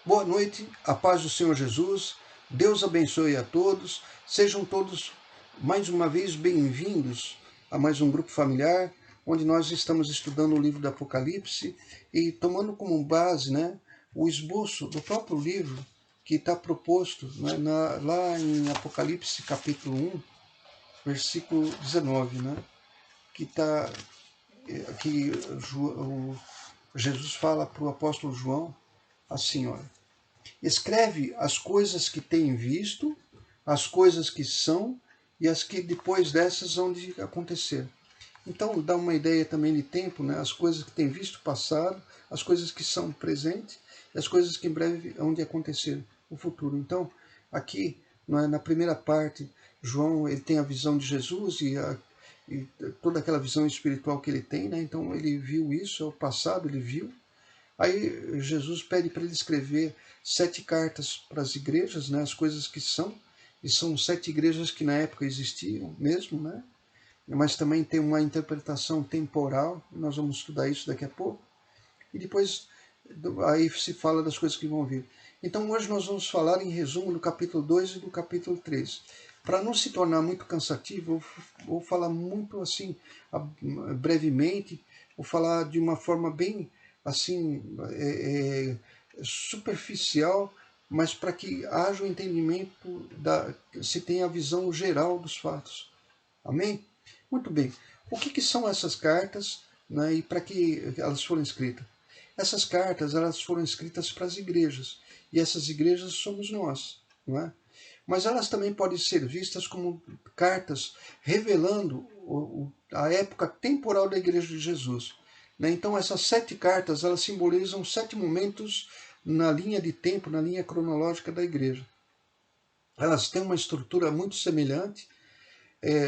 Boa noite, a paz do Senhor Jesus, Deus abençoe a todos, sejam todos mais uma vez bem-vindos a mais um grupo familiar, onde nós estamos estudando o livro do Apocalipse e tomando como base, o esboço do próprio livro que está proposto, lá em Apocalipse capítulo 1, versículo 19, que Jesus fala para o apóstolo João assim, olha: escreve as coisas que tem visto, as coisas que são e as que depois dessas vão de acontecer. Então dá uma ideia também de tempo, as coisas que tem visto passado, as coisas que são presentes e as coisas que em breve vão de acontecer no futuro. Então aqui, na primeira parte, João ele tem a visão de Jesus e toda aquela visão espiritual que ele tem, então ele viu isso, é o passado, ele viu. Aí Jesus pede para ele escrever 7 cartas para as igrejas, as coisas que são, e são 7 igrejas que na época existiam mesmo, mas também tem uma interpretação temporal, nós vamos estudar isso daqui a pouco, e depois aí se fala das coisas que vão vir. Então hoje nós vamos falar em resumo do capítulo 2 e do capítulo 3. Para não se tornar muito cansativo, eu vou falar muito assim, brevemente, vou falar de uma forma bem assim, superficial, mas para que haja o entendimento, se tenha a visão geral dos fatos. Amém? Muito bem. O que são essas cartas, e para que elas foram escritas? Essas cartas elas foram escritas para as igrejas, e essas igrejas somos nós, não é? Mas elas também podem ser vistas como cartas revelando a época temporal da igreja de Jesus. Então essas 7 cartas elas simbolizam 7 momentos na linha de tempo, na linha cronológica da igreja. Elas têm uma estrutura muito semelhante.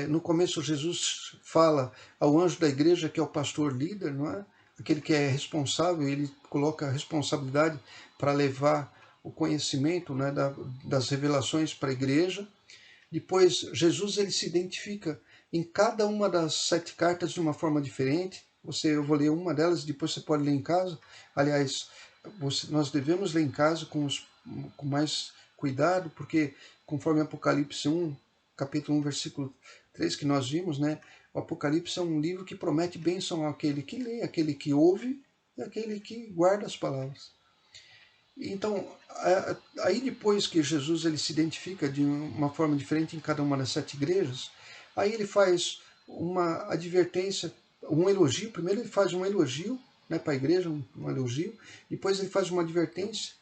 No começo Jesus fala ao anjo da igreja, que é o pastor líder, não é? Aquele que é responsável, ele coloca a responsabilidade para levar o conhecimento, das revelações para a igreja. Depois Jesus ele se identifica em cada uma das 7 cartas de uma forma diferente. Eu vou ler uma delas, depois você pode ler em casa. Aliás, nós devemos ler em casa com mais cuidado, porque conforme Apocalipse 1, capítulo 1, versículo 3, que nós vimos, o Apocalipse é um livro que promete bênção àquele que lê, àquele que ouve e àquele que guarda as palavras. Então, aí depois que Jesus ele se identifica de uma forma diferente em cada uma das 7 igrejas, aí ele faz uma advertência, um elogio. Primeiro ele faz um elogio, para a igreja, um elogio. Depois ele faz uma advertência,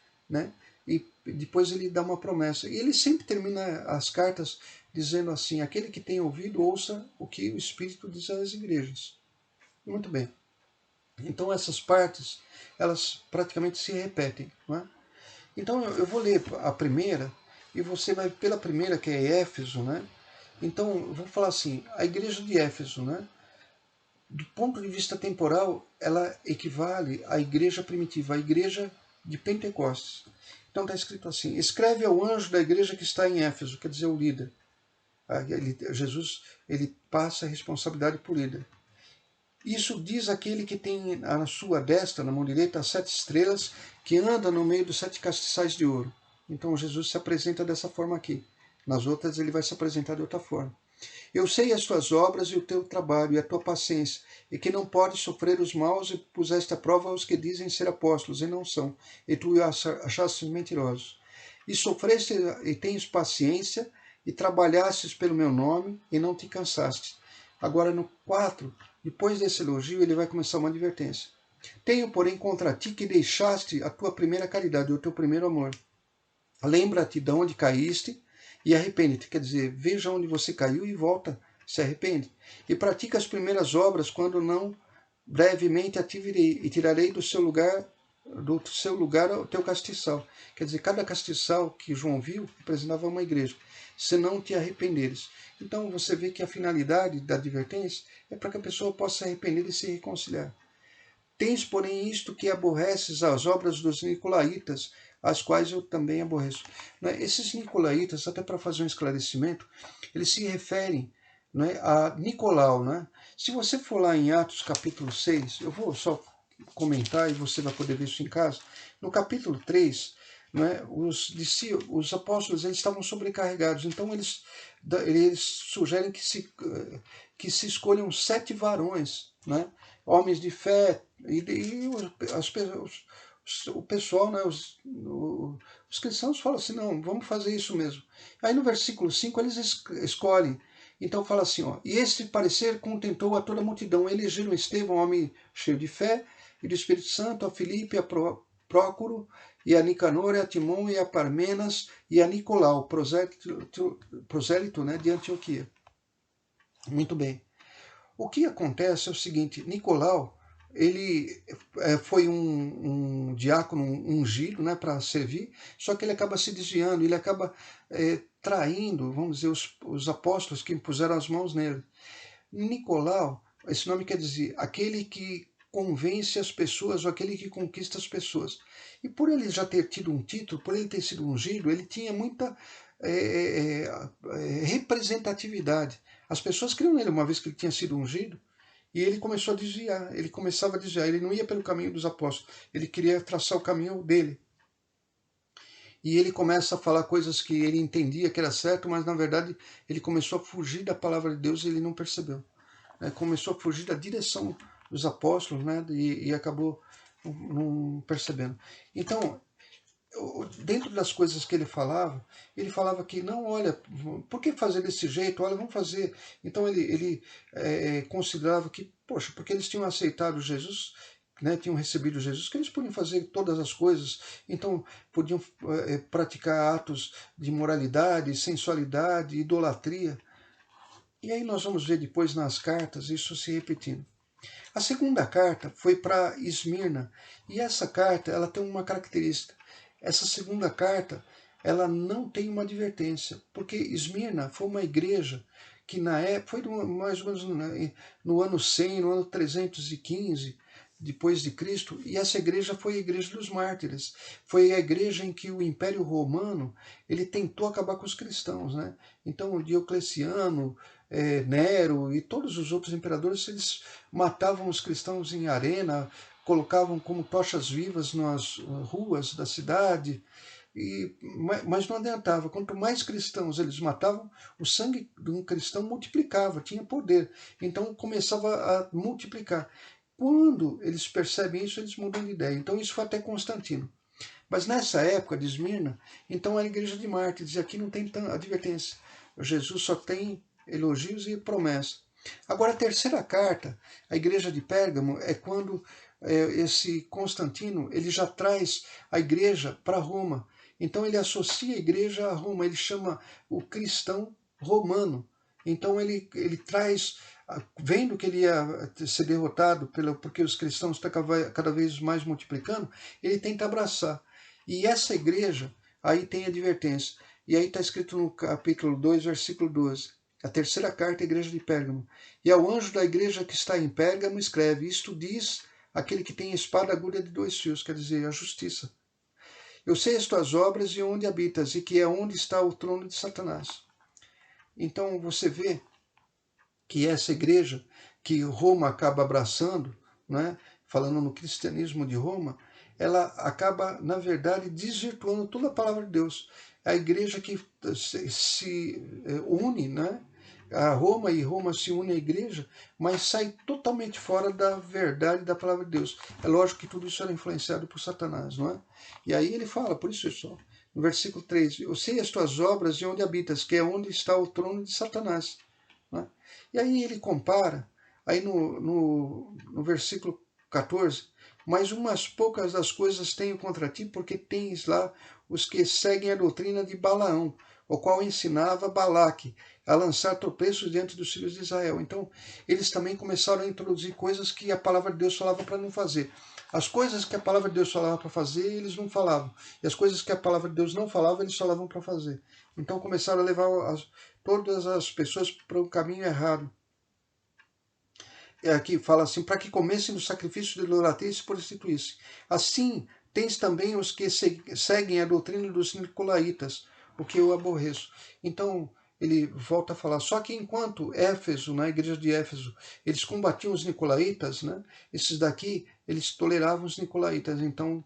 e depois ele dá uma promessa. E ele sempre termina as cartas dizendo assim: aquele que tem ouvido, ouça o que o Espírito diz às igrejas. Muito bem. Então essas partes, elas praticamente se repetem, não é? Então eu vou ler a primeira, e você vai pela primeira, que é Éfeso, Então eu vou falar assim: a igreja de Éfeso, do ponto de vista temporal, ela equivale à igreja primitiva, à igreja de Pentecostes. Então está escrito assim: escreve ao anjo da igreja que está em Éfeso, quer dizer, o líder. Jesus ele passa a responsabilidade por líder. Isso diz aquele que tem na sua destra, na mão direita, as 7 estrelas, que anda no meio dos 7 castiçais de ouro. Então Jesus se apresenta dessa forma aqui. Nas outras ele vai se apresentar de outra forma. Eu sei as tuas obras e o teu trabalho e a tua paciência, e que não podes sofrer os maus, e puseste à prova os que dizem ser apóstolos e não são, e tu achaste mentirosos. E sofreste e tens paciência, e trabalhastes pelo meu nome, e não te cansaste. Agora no 4, depois desse elogio, ele vai começar uma advertência. Tenho, porém, contra ti que deixaste a tua primeira caridade, o teu primeiro amor. Lembra-te de onde caíste e arrepende-te. Quer dizer, veja onde você caiu e volta, se arrepende. E pratica as primeiras obras, quando não, brevemente ativirei e tirarei do seu lugar o teu castiçal. Quer dizer, cada castiçal que João viu representava uma igreja. Se não te arrependeres. Então você vê que a finalidade da advertência é para que a pessoa possa se arrepender e se reconciliar. Tens, porém, isto que aborreces as obras dos nicolaítas, as quais eu também aborreço. Esses nicolaítas, até para fazer um esclarecimento, eles se referem a Nicolau. Se você for lá em Atos capítulo 6, eu vou só comentar e você vai poder ver isso em casa. No capítulo 3, não é? Os apóstolos eles estavam sobrecarregados, então eles sugerem que se escolham 7 varões, né? Homens de fé, e o pessoal, né? Os cristãos falam assim, não, vamos fazer isso mesmo. Aí no versículo 5 eles escolhem, então fala assim, ó, e este parecer contentou a toda a multidão, elegeram Estevão, homem cheio de fé e do Espírito Santo, a Filipe, a Prócoro, e a Nicanor, e a Timon, e a Parmenas, e a Nicolau, prosélito, né, de Antioquia. Muito bem. O que acontece é o seguinte, Nicolau, ele foi um diácono ungido, né, para servir, só que ele acaba se desviando, ele acaba traindo, vamos dizer, os apóstolos que impuseram as mãos nele. Nicolau, esse nome quer dizer aquele que convence as pessoas ou aquele que conquista as pessoas. E por ele já ter tido um título, por ele ter sido ungido, ele tinha muita representatividade. As pessoas criam nele uma vez que ele tinha sido ungido, e ele começou a desviar, ele começava a desviar, ele não ia pelo caminho dos apóstolos, ele queria traçar o caminho dele. E ele começa a falar coisas que ele entendia que era certo, mas na verdade ele começou a fugir da palavra de Deus e ele não percebeu. Começou a fugir da direção dos apóstolos, né, e acabou não percebendo. Então, dentro das coisas que ele falava que não, olha, por que fazer desse jeito? Olha, vamos fazer. Então ele considerava que, poxa, porque eles tinham aceitado Jesus, né, tinham recebido Jesus, que eles podiam fazer todas as coisas, então podiam praticar atos de moralidade, sensualidade, idolatria. E aí nós vamos ver depois nas cartas isso se repetindo. A segunda carta foi para Esmirna, e essa carta ela tem uma característica. Essa segunda carta ela não tem uma advertência, porque Esmirna foi uma igreja que na época, foi mais ou menos no ano 100, no ano 315 depois de Cristo, e essa igreja foi a igreja dos mártires. Foi a igreja em que o Império Romano ele tentou acabar com os cristãos, né? Então Diocleciano, Nero e todos os outros imperadores, eles matavam os cristãos em arena, colocavam como tochas vivas nas ruas da cidade, mas não adiantava. Quanto mais cristãos eles matavam, o sangue de um cristão multiplicava, tinha poder. Então começava a multiplicar. Quando eles percebem isso, eles mudam de ideia. Então isso foi até Constantino. Mas nessa época de Esmirna, então era a igreja de mártires, e aqui não tem tanta advertência. Jesus só tem elogios e promessas. Agora, a terceira carta, a igreja de Pérgamo, é quando esse Constantino ele já traz a igreja para Roma. Então ele associa a igreja a Roma, ele chama o cristão romano. Então ele traz, vendo que ele ia ser derrotado porque os cristãos estão cada vez mais multiplicando, ele tenta abraçar. E essa igreja, aí tem advertência. E aí está escrito no capítulo 2, versículo 12. A terceira carta à igreja de Pérgamo. E ao anjo da igreja que está em Pérgamo escreve, isto diz aquele que tem espada aguda de 2 fios, quer dizer, a justiça. Eu sei as tuas obras e onde habitas, e que é onde está o trono de Satanás. Então você vê que essa igreja que Roma acaba abraçando, né, falando no cristianismo de Roma, ela acaba, na verdade, desvirtuando toda a palavra de Deus. A igreja que se une, né, a Roma, e Roma se une à igreja, mas sai totalmente fora da verdade da palavra de Deus. É lógico que tudo isso era influenciado por Satanás, não é? E aí ele fala, por isso só, no versículo 3, eu sei as tuas obras e onde habitas, que é onde está o trono de Satanás. Né? E aí ele compara, aí no versículo 14, mas umas poucas das coisas tenho contra ti, porque tens lá os que seguem a doutrina de Balaão, o qual ensinava Balaque a lançar tropeços diante dos filhos de Israel. Então, eles também começaram a introduzir coisas que a palavra de Deus falava para não fazer. As coisas que a palavra de Deus falava para fazer, eles não falavam. E as coisas que a palavra de Deus não falava, eles falavam para fazer. Então começaram a levar todas as pessoas para o caminho errado. Aqui fala assim, para que comessem do sacrifício de idolatria e se prostituíssem. Assim, tens também os que seguem a doutrina dos nicolaítas, o que eu aborreço. Então, ele volta a falar, só que enquanto Éfeso, na igreja de Éfeso, eles combatiam os nicolaítas, né, esses daqui, eles toleravam os nicolaítas. Então,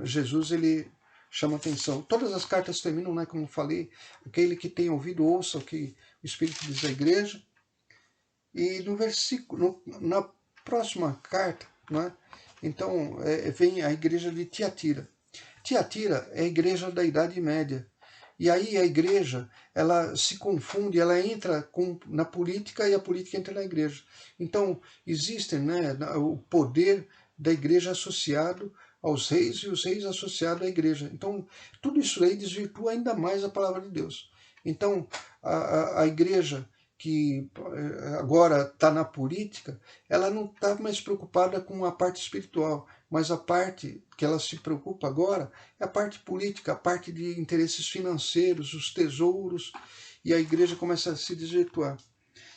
Jesus, ele chama atenção. Todas as cartas terminam, né, como falei, aquele que tem ouvido ouça o que o Espírito diz à igreja. E no versículo, na próxima carta, né, então vem a igreja de Tiatira. Tiatira é a igreja da Idade Média. E aí a igreja, ela se confunde, ela entra na política e a política entra na igreja. Então, existe, né, o poder da igreja associado aos reis e os reis associados à igreja. Então, tudo isso aí desvirtua ainda mais a palavra de Deus. Então, a igreja que agora está na política, ela não está mais preocupada com a parte espiritual, mas a parte que ela se preocupa agora é a parte política, a parte de interesses financeiros, os tesouros, e a igreja começa a se desvirtuar.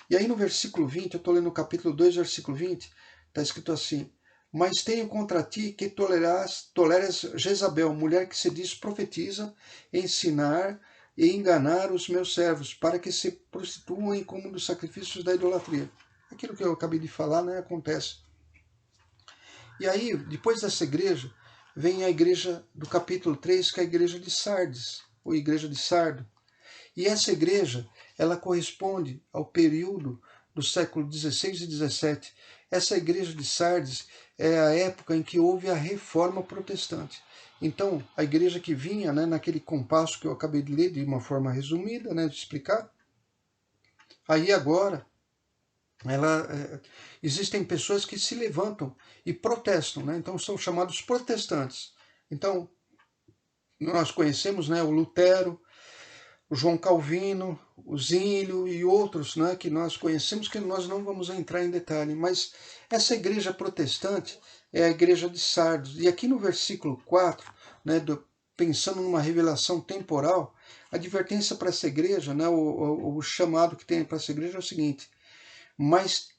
E aí no versículo 20, eu estou lendo o capítulo 2, versículo 20, está escrito assim: mas tenho contra ti que toleras Jezabel, mulher que se diz profetiza, ensinar e enganar os meus servos, para que se prostituam como dos sacrifícios da idolatria. Aquilo que eu acabei de falar, né, acontece. E aí, depois dessa igreja, vem a igreja do capítulo 3, que é a igreja de Sardes, ou igreja de Sardo. E essa igreja, ela corresponde ao período do século XVI e XVII. Essa igreja de Sardes é a época em que houve a reforma protestante. Então, a igreja que vinha, né, naquele compasso que eu acabei de ler de uma forma resumida, né, de explicar, aí agora existem pessoas que se levantam e protestam, né? Então são chamados protestantes. Então, nós conhecemos, né, o Lutero, o João Calvino, o Zílio e outros, né, que nós conhecemos, que nós não vamos entrar em detalhe, mas essa igreja protestante é a igreja de Sardes. E aqui no versículo 4, né, pensando numa revelação temporal, a advertência para essa igreja, né, o chamado que tem para essa igreja é o seguinte: mas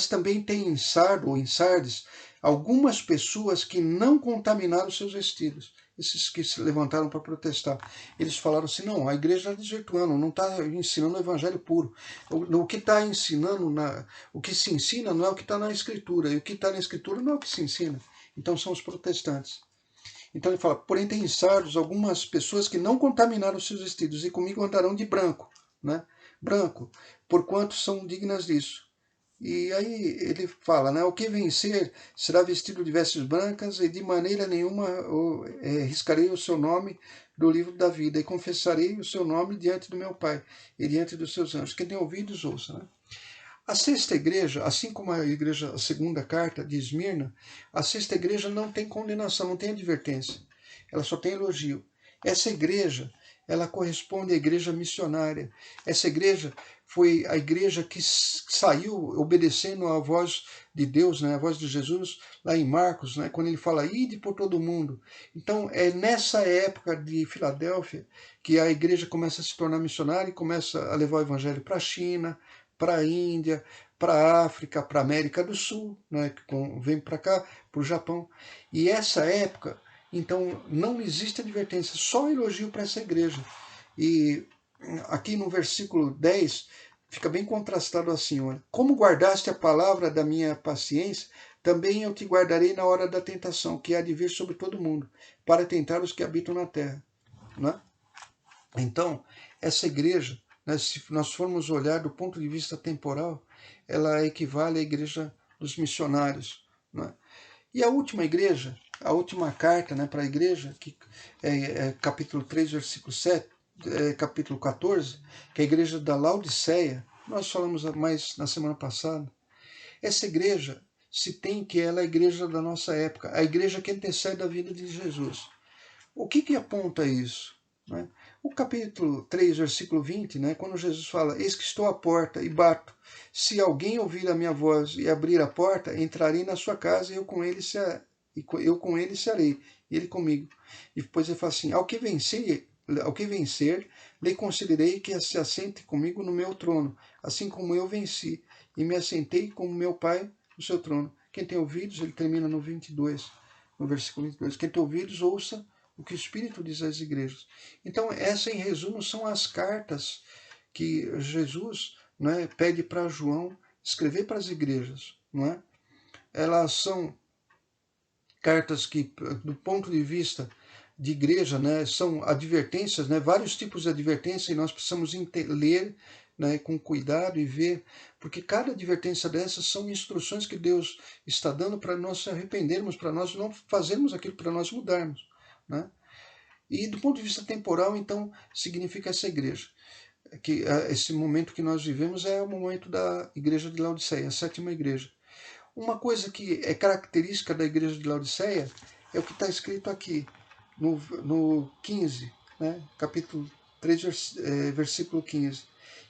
também tem em Sardo ou em Sardes algumas pessoas que não contaminaram seus vestidos. Esses que se levantaram para protestar. Eles falaram assim: não, a igreja está desvirtuando, não está ensinando o evangelho puro. O que está ensinando, o que se ensina não é o que está na escritura, e o que está na escritura não é o que se ensina. Então são os protestantes. Então ele fala: porém tem em Sardos algumas pessoas que não contaminaram seus vestidos, e comigo andarão de branco, né? Branco, porquanto são dignas disso. E aí ele fala, né, o que vencer será vestido de vestes brancas, e de maneira nenhuma riscarei o seu nome do livro da vida, e confessarei o seu nome diante do meu Pai e diante dos seus anjos. Quem tem ouvidos, ouça. Né? A sexta igreja, assim como a segunda carta de Esmirna, a sexta igreja não tem condenação, não tem advertência. Ela só tem elogio. Essa igreja, ela corresponde à igreja missionária. Essa igreja foi a igreja que saiu obedecendo à voz de Deus, né, a voz de Jesus, lá em Marcos, né, quando ele fala: ide por todo o mundo. Então, é nessa época de Filadélfia que a igreja começa a se tornar missionária e começa a levar o evangelho para a China, para a Índia, para a África, para a América do Sul, né, que vem para cá, para o Japão. E essa época, então, não existe advertência, só elogio para essa igreja. E aqui no versículo 10, fica bem contrastado assim: olha, como guardaste a palavra da minha paciência, também eu te guardarei na hora da tentação, que há de vir sobre todo mundo, para tentar os que habitam na terra. Né? Então, essa igreja, né, se nós formos olhar do ponto de vista temporal, ela equivale à igreja dos missionários. Né? E a última igreja, a última carta, né, para a igreja, que é capítulo 3, versículo 7, capítulo 14, que é a igreja da Laodiceia, nós falamos mais na semana passada. Essa igreja se tem que ela é a igreja da nossa época, a igreja que antecede a vida de Jesus. O que aponta isso? Né? O capítulo 3, versículo 20, né, quando Jesus fala: eis que estou à porta e bato. Se alguém ouvir a minha voz e abrir a porta, entrarei na sua casa e eu com ele serei, e ele comigo. E depois ele fala assim: ao que vencer, lhe concederei que se assente comigo no meu trono, assim como eu venci e me assentei com meu Pai no seu trono. Quem tem ouvidos, ele termina no 22, no versículo 22. Quem tem ouvidos, ouça o que o Espírito diz às igrejas. Então, essa, em resumo, são as cartas que Jesus, né, pede para João escrever para as igrejas. Não é? Elas são cartas que, do ponto de vista de igreja, né, são advertências, né, vários tipos de advertência, e nós precisamos ler, né, com cuidado e ver, porque cada advertência dessas são instruções que Deus está dando para nós se arrependermos, para nós não fazermos aquilo, para nós mudarmos, né? E do ponto de vista temporal, então, significa essa igreja, que esse momento que nós vivemos é o momento da igreja de Laodiceia, a sétima igreja. Uma coisa que é característica da igreja de Laodiceia é o que está escrito aqui, no 15, né? Capítulo 3, versículo 15.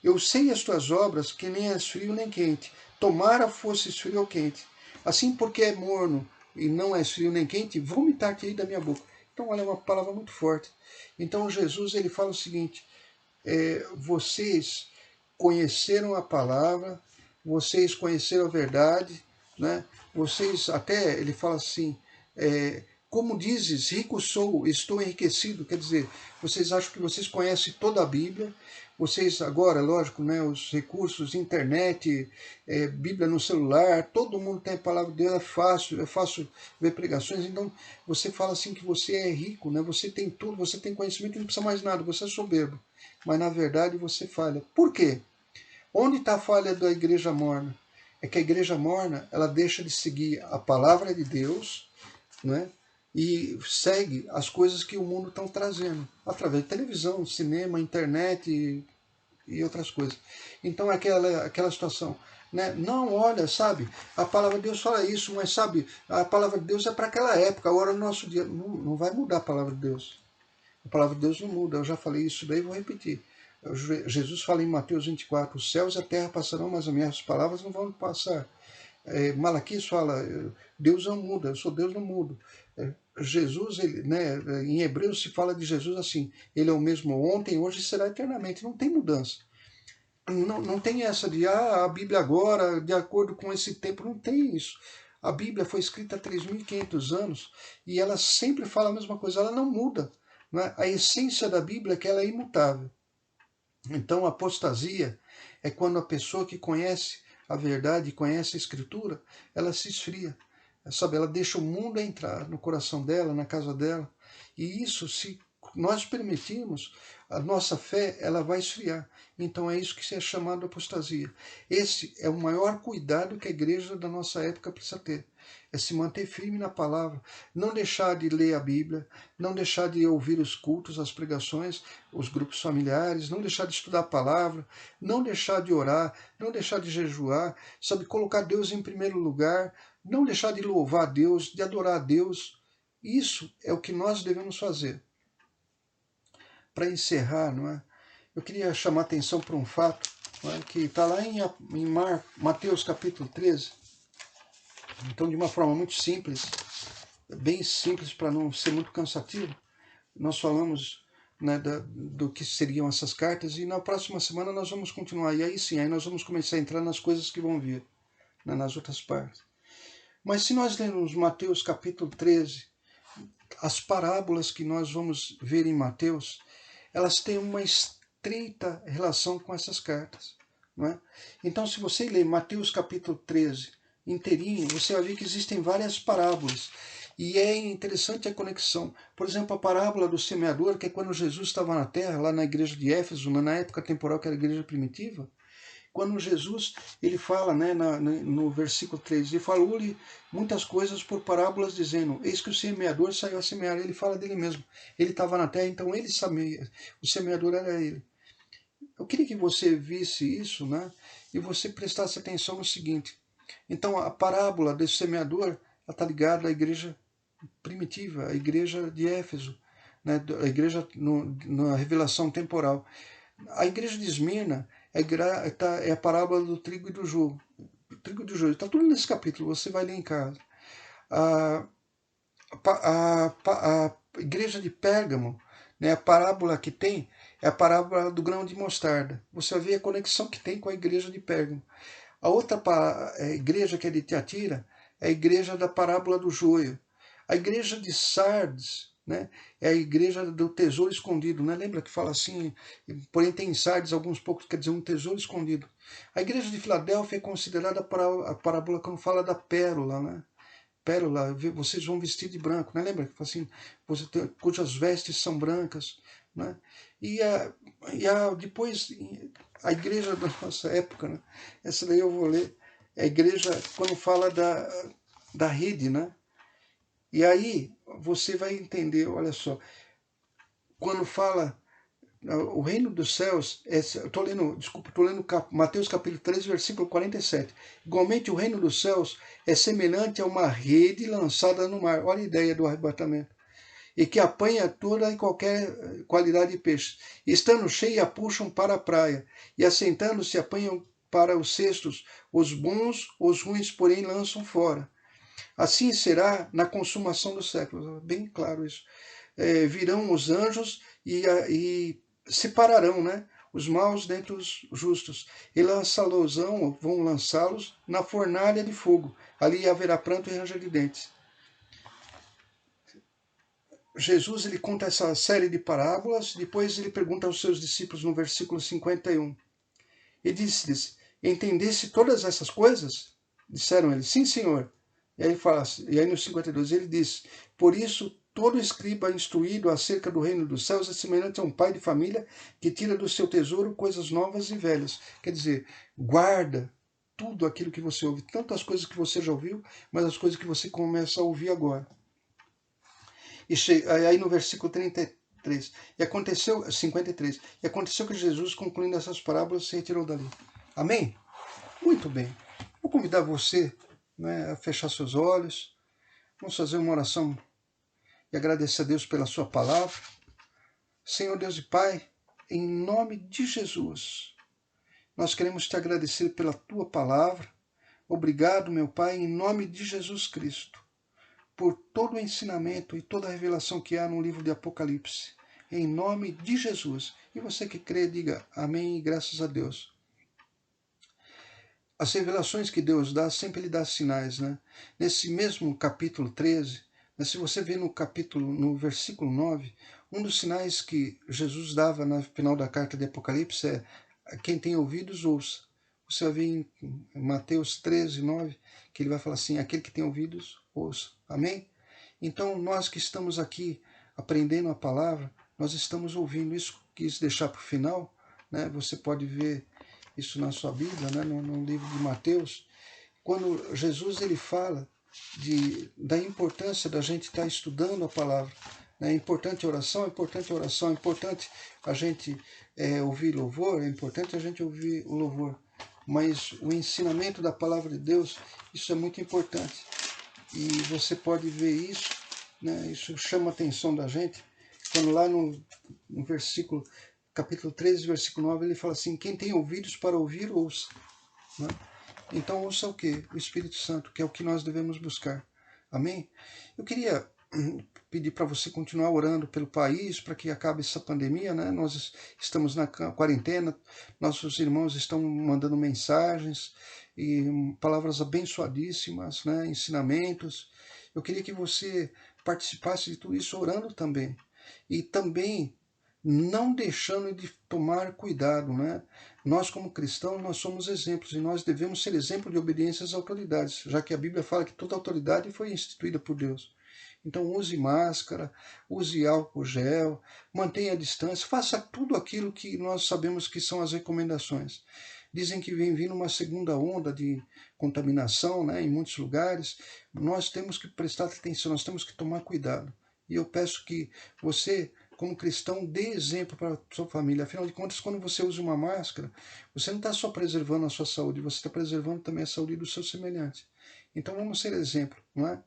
Eu sei as tuas obras, que nem és frio nem quente. Tomara fosses frio ou quente. Assim, porque é morno e não és frio nem quente, vomitar-te-ei da minha boca. Então, olha, é uma palavra muito forte. Então, Jesus ele fala o seguinte: vocês conheceram a palavra, vocês conheceram a verdade, né? Vocês, até ele fala assim, como dizes, rico sou, estou enriquecido, quer dizer, vocês acham que vocês conhecem toda a Bíblia, vocês agora, lógico, né, os recursos, internet, Bíblia no celular, todo mundo tem a palavra de Deus, é fácil ver pregações, então você fala assim que você é rico, né, você tem tudo, você tem conhecimento, não precisa mais nada, você é soberbo, mas na verdade você falha. Por quê? Onde está a falha da igreja morna? É que a igreja morna, ela deixa de seguir a palavra de Deus, né? E segue as coisas que o mundo está trazendo, através de televisão, cinema, internet e outras coisas. Então, aquela situação, né? Não, olha, sabe, a palavra de Deus fala isso, mas sabe, a palavra de Deus é para aquela época, agora no nosso dia, não vai mudar a palavra de Deus. A palavra de Deus não muda, eu já falei isso daí, vou repetir. Jesus fala em Mateus 24, os céus e a terra passarão, mas as minhas palavras não vão passar. Malaquias fala, Deus não muda, eu sou Deus, não mudo. Jesus, ele, né, em Hebreus se fala de Jesus assim, ele é o mesmo ontem, hoje e será eternamente, não tem mudança. Não tem essa de, a Bíblia agora, de acordo com esse tempo, não tem isso. A Bíblia foi escrita há 3.500 anos e ela sempre fala a mesma coisa, ela não muda. Né? A essência da Bíblia é que ela é imutável. Então, a apostasia é quando a pessoa que conhece a verdade, conhece a Escritura, ela se esfria. Sabe, ela deixa o mundo entrar no coração dela, na casa dela. E isso, se nós permitirmos, a nossa fé ela vai esfriar. Então é isso que é chamado de apostasia. Esse é o maior cuidado que a igreja da nossa época precisa ter. É se manter firme na palavra, não deixar de ler a Bíblia, não deixar de ouvir os cultos, as pregações, os grupos familiares, não deixar de estudar a palavra, não deixar de orar, não deixar de jejuar, sabe, colocar Deus em primeiro lugar, não deixar de louvar a Deus, de adorar a Deus. Isso é o que nós devemos fazer. Para encerrar, não é? Eu queria chamar a atenção para um fato, não é? Que está lá em Mateus capítulo 13. Então, de uma forma muito simples, bem simples para não ser muito cansativo, nós falamos, né, do que seriam essas cartas, e na próxima semana nós vamos continuar. E aí sim, aí nós vamos começar a entrar nas coisas que vão vir, né, nas outras partes. Mas se nós lermos Mateus capítulo 13, as parábolas que nós vamos ver em Mateus, elas têm uma estreita relação com essas cartas. Não é? Então, se você ler Mateus capítulo 13 inteirinho, você vai ver que existem várias parábolas. E é interessante a conexão. Por exemplo, a parábola do semeador, que é quando Jesus estava na terra, lá na igreja de Éfeso, na época temporal que era a igreja primitiva, quando Jesus ele fala, né, no versículo 3, ele falou-lhe muitas coisas por parábolas, dizendo, eis que o semeador saiu a semear. Ele fala dele mesmo. Ele estava na terra, então ele sabia. O semeador era ele. Eu queria que você visse isso, né, e você prestasse atenção no seguinte. Então, a parábola desse semeador está ligada à igreja primitiva, à igreja de Éfeso, né, a igreja na revelação temporal. A igreja de Esmirna é a parábola do trigo e do joio. O trigo e do joio. Está tudo nesse capítulo, você vai ler em casa. A igreja de Pérgamo, né, a parábola que tem é a parábola do grão de mostarda. Você vai ver a conexão que tem com a igreja de Pérgamo. A outra igreja, que é de Tiatira, é a igreja da parábola do joio. A igreja de Sardes, né, é a igreja do tesouro escondido. Né? Lembra que fala assim, porém tem em Sardes alguns poucos, quer dizer, um tesouro escondido. A igreja de Filadélfia é considerada a parábola quando fala da pérola, né? pérola, vocês vão vestir de branco, né? Lembra que fala assim, cujas vestes são brancas, né? Depois, a igreja da nossa época, né? Essa daí eu vou ler, a igreja, quando fala da rede, né? E aí você vai entender, olha só, quando fala o reino dos céus, estou lendo Mateus capítulo 3, versículo 47. Igualmente o reino dos céus é semelhante a uma rede lançada no mar. Olha a ideia do arrebatamento. E que apanha toda e qualquer qualidade de peixe. Estando cheia, a puxam para a praia. E assentando-se, apanham para os cestos. Os bons, os ruins, porém, lançam fora. Assim será na consumação dos séculos. Bem claro isso. Virão os anjos e separarão, né, os maus dentre os justos, e vão lançá-los na fornalha de fogo. Ali haverá pranto e ranger de dentes. Jesus ele conta essa série de parábolas, depois ele pergunta aos seus discípulos no versículo 51. E disse-lhes: entendesse todas essas coisas? Disseram eles: sim, Senhor. E aí, no 52 ele diz: por isso todo escriba instruído acerca do reino dos céus é semelhante a um pai de família que tira do seu tesouro coisas novas e velhas. Quer dizer, guarda tudo aquilo que você ouve, tanto as coisas que você já ouviu, mas as coisas que você começa a ouvir agora. E aí no versículo 33, e aconteceu, 53, e aconteceu que Jesus, concluindo essas parábolas, se retirou dali. Amém? Muito bem. Vou convidar você, né, a fechar seus olhos. Vamos fazer uma oração e agradecer a Deus pela sua palavra. Senhor Deus e Pai, em nome de Jesus, nós queremos te agradecer pela tua palavra. Obrigado, meu Pai, em nome de Jesus Cristo, por todo o ensinamento e toda a revelação que há no livro de Apocalipse. Em nome de Jesus. E você que crê, diga amém e graças a Deus. As revelações que Deus dá, sempre Ele dá sinais, né? Nesse mesmo capítulo 13, né, se você vê no versículo 9, um dos sinais que Jesus dava no final da carta de Apocalipse é: quem tem ouvidos, ouça. Você vai ver em Mateus 13, 9, que ele vai falar assim: aquele que tem ouvidos, ouça. Amém? Então, nós que estamos aqui aprendendo a palavra, nós estamos ouvindo isso. Quis deixar para o final, né? Você pode ver isso na sua Bíblia, né? no livro de Mateus, quando Jesus ele fala da importância da gente estar estudando a palavra. É importante a oração, é importante a oração, é importante a gente ouvir louvor, é importante a gente ouvir o louvor. Mas o ensinamento da palavra de Deus, isso é muito importante. E você pode ver isso, né? Isso chama a atenção da gente, quando lá no versículo, capítulo 13, versículo 9, ele fala assim: quem tem ouvidos para ouvir, ouça. Né? Então ouça o quê? O Espírito Santo, que é o que nós devemos buscar. Amém? Eu queria pedir para você continuar orando pelo país, para que acabe essa pandemia, né? Nós estamos na quarentena, nossos irmãos estão mandando mensagens e palavras abençoadíssimas, né? Ensinamentos. Eu queria que você participasse de tudo isso orando também. E também não deixando de tomar cuidado, né? Nós, como cristãos, nós somos exemplos e nós devemos ser exemplo de obediência às autoridades, já que a Bíblia fala que toda autoridade foi instituída por Deus. Então use máscara, use álcool gel, mantenha a distância, faça tudo aquilo que nós sabemos que são as recomendações. Dizem que vem vindo uma segunda onda de contaminação, né, em muitos lugares. Nós temos que prestar atenção, nós temos que tomar cuidado. E eu peço que você, como cristão, dê exemplo para a sua família. Afinal de contas, quando você usa uma máscara, você não está só preservando a sua saúde, você está preservando também a saúde do seu semelhante. Então vamos ser exemplo, não é?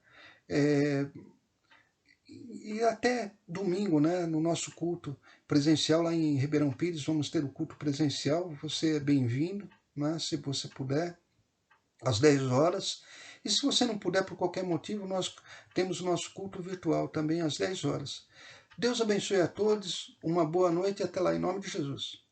E até domingo, né, no nosso culto presencial lá em Ribeirão Pires, vamos ter o culto presencial. Você é bem-vindo, né, se você puder, às 10 horas. E se você não puder por qualquer motivo, nós temos o nosso culto virtual também às 10 horas. Deus abençoe a todos, uma boa noite e até lá, em nome de Jesus.